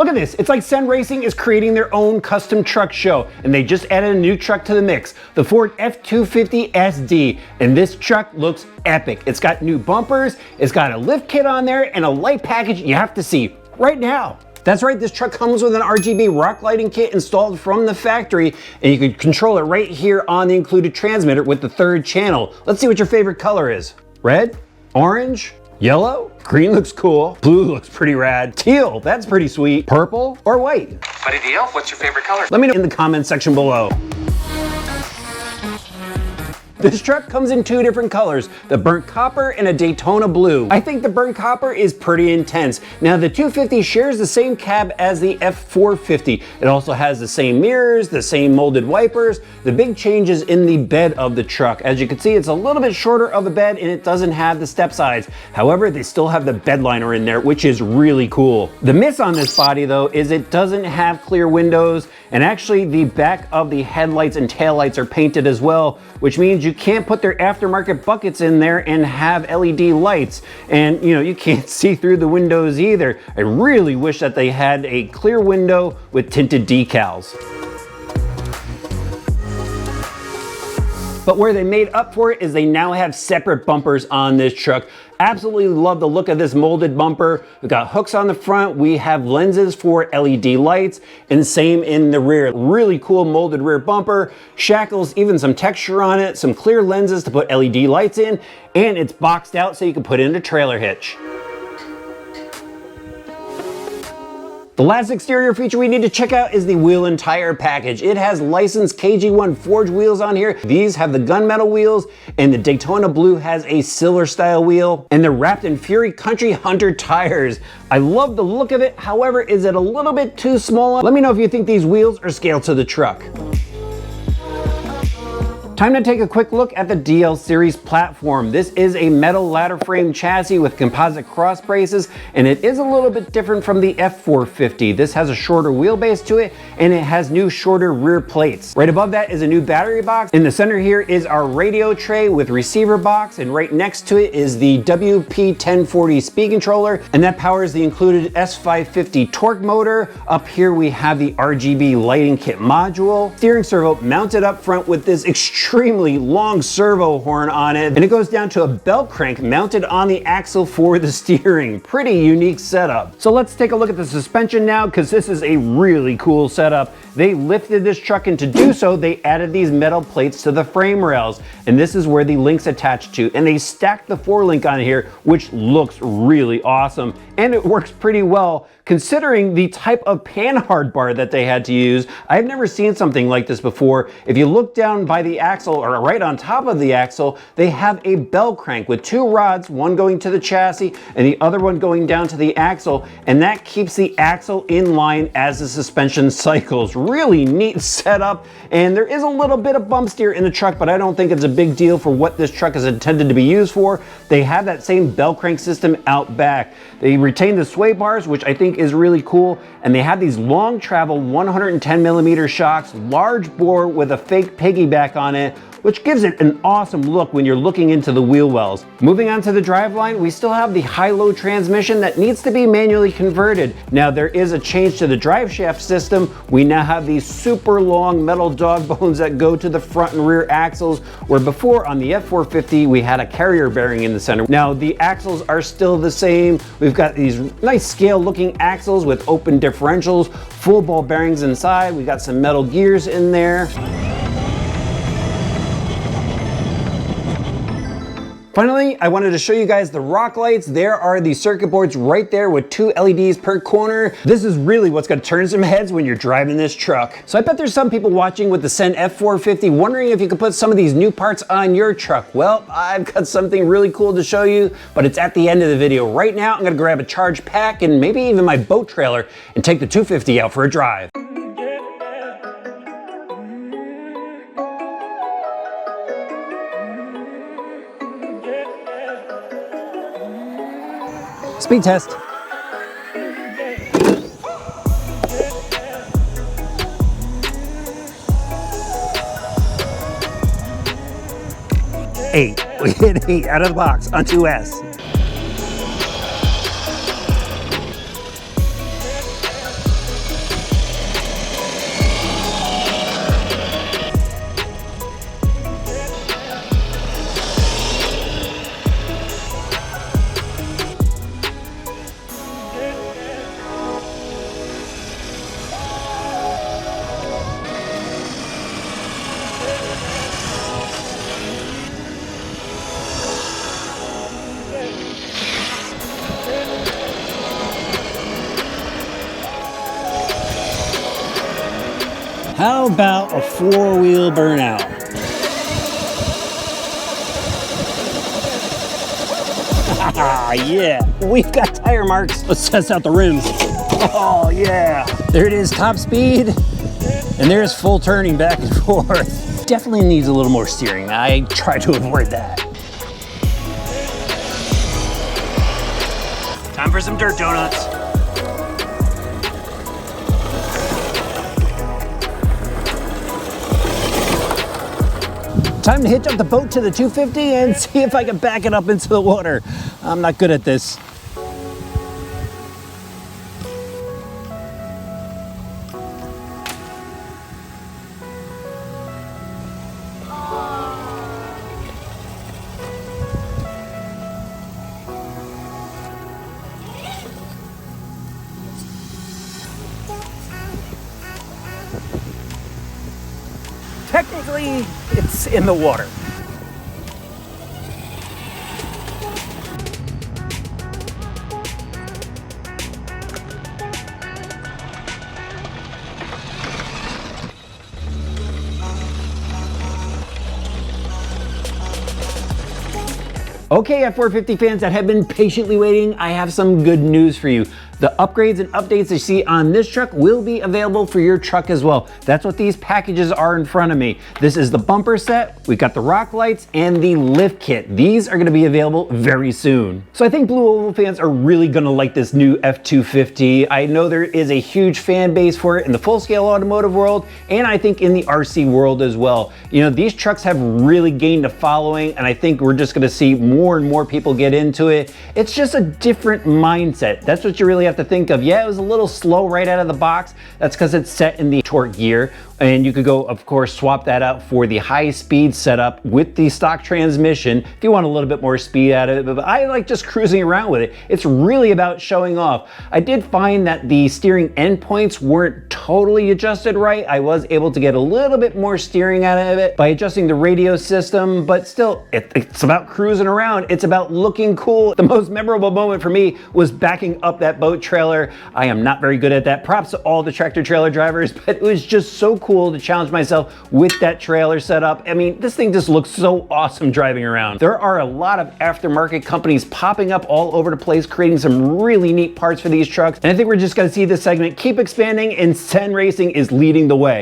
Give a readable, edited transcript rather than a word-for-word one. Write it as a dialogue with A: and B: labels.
A: Look at this, it's like CEN Racing is creating their own custom truck show, and they just added a new truck to the mix, the Ford F250 SD, and this truck looks epic. It's got new bumpers, it's got a lift kit on there, and a light package you have to see right now. That's right, this truck comes with an RGB rock lighting kit installed from the factory, and you can control it right here on the included transmitter with the 3rd channel. Let's see what your favorite color is. Red? Orange? Yellow? Green looks cool. Blue looks pretty rad. Teal, that's pretty sweet. Purple or white?
B: Buddy Deal, what's your favorite color?
A: Let me know in the comments section below. This truck comes in 2 different colors, the burnt copper and a Daytona blue. I think the burnt copper is pretty intense. Now the 250 shares the same cab as the F450. It also has the same mirrors, the same molded wipers. The big change is in the bed of the truck. As you can see, it's a little bit shorter of a bed and it doesn't have the step sides. However, they still have the bed liner in there, which is really cool. The miss on this body though is it doesn't have clear windows, and actually the back of the headlights and taillights are painted as well, which means you can't put their aftermarket buckets in there and have LED lights. And you can't see through the windows either. I really wish that they had a clear window with tinted decals. But where they made up for it is they now have separate bumpers on this truck. Absolutely love the look of this molded bumper. We've got hooks on the front, we have lenses for LED lights, and same in the rear. Really cool molded rear bumper, shackles, even some texture on it, some clear lenses to put LED lights in, and it's boxed out so you can put in a trailer hitch. The last exterior feature we need to check out is the wheel and tire package. It has licensed KG1 forged wheels on here. These have the gunmetal wheels, and the Daytona Blue has a silver style wheel, and they're wrapped in Fury Country Hunter tires. I love the look of it, however, is it a little bit too small? Let me know if you think these wheels are scaled to the truck. Time to take a quick look at the DL Series platform. This is a metal ladder frame chassis with composite cross braces, and it is a little bit different from the F450. This has a shorter wheelbase to it, and it has new shorter rear plates. Right above that is a new battery box. In the center here is our radio tray with receiver box, and right next to it is the WP1040 speed controller, and that powers the included S550 torque motor. Up here we have the RGB lighting kit module. Steering servo mounted up front with this extremely long servo horn on it, and it goes down to a belt crank mounted on the axle for the steering. Pretty unique setup. So let's take a look at the suspension now, because this is a really cool setup. They lifted this truck, and to do so they added these metal plates to the frame rails, and this is where the links attach to, and they stacked the 4-link on here, which looks really awesome, and it works pretty well considering the type of panhard bar that they had to use. I've never seen something like this before. If you look down by the axle, or right on top of the axle, they have a bell crank with 2 rods, one going to the chassis and the other one going down to the axle, and that keeps the axle in line as the suspension cycles. Really neat setup, and there is a little bit of bump steer in the truck, but I don't think it's a big deal for what this truck is intended to be used for. They have that same bell crank system out back. They retain the sway bars, which I think is really cool, and they have these long travel 110mm shocks, large bore with a fake piggyback on it, which gives it an awesome look when you're looking into the wheel wells. Moving on to the driveline, we still have the high-low transmission that needs to be manually converted. Now there is a change to the drive shaft system. We now have these super long metal dog bones that go to the front and rear axles, where before on the F450 we had a carrier bearing in the center. Now the axles are still the same. We've got these nice scale looking axles with open differentials, full ball bearings inside. We got some metal gears in there. Finally, I wanted to show you guys the rock lights. There are the circuit boards right there with 2 LEDs per corner. This is really what's gonna turn some heads when you're driving this truck. So I bet there's some people watching with the CEN F450 wondering if you could put some of these new parts on your truck. Well, I've got something really cool to show you, but it's at the end of the video. Right now, I'm gonna grab a charge pack and maybe even my boat trailer and take the 250 out for a drive. Speed test. Eight. We hit 8 out of the box on 2S.
B: How about a four-wheel burnout? Yeah, we've got tire marks. Let's test out the rims. Oh yeah, there it is, top speed, and there's full turning back and forth. Definitely needs a little more steering. I try to avoid that. Time for some dirt donuts. Time to hitch up the boat to the 250 and see if I can back it up into the water. I'm not good at this. Technically, it's in the water.
A: Okay, F450 fans that have been patiently waiting, I have some good news for you. The upgrades and updates you see on this truck will be available for your truck as well. That's what these packages are in front of me. This is the bumper set, we've got the rock lights, and the lift kit. These are gonna be available very soon. So I think Blue Oval fans are really gonna like this new F250. I know there is a huge fan base for it in the full-scale automotive world, and I think in the RC world as well. You know, these trucks have really gained a following, and I think we're just gonna see more and more people get into it. It's just a different mindset. That's what you really have to think of. Yeah, it was a little slow right out of the box. That's because it's set in the torque gear. And you could go, of course, swap that out for the high speed setup with the stock transmission if you want a little bit more speed out of it. But I like just cruising around with it. It's really about showing off. I did find that the steering endpoints weren't totally adjusted right. I was able to get a little bit more steering out of it by adjusting the radio system, but still, it's about cruising around. It's about looking cool. The most memorable moment for me was backing up that boat trailer. I am not very good at that. Props to all the tractor trailer drivers, but it was just so cool to challenge myself with that trailer setup. I mean, this thing just looks so awesome driving around. There are a lot of aftermarket companies popping up all over the place, creating some really neat parts for these trucks. And I think we're just gonna see this segment keep expanding, and CEN Racing is leading the way.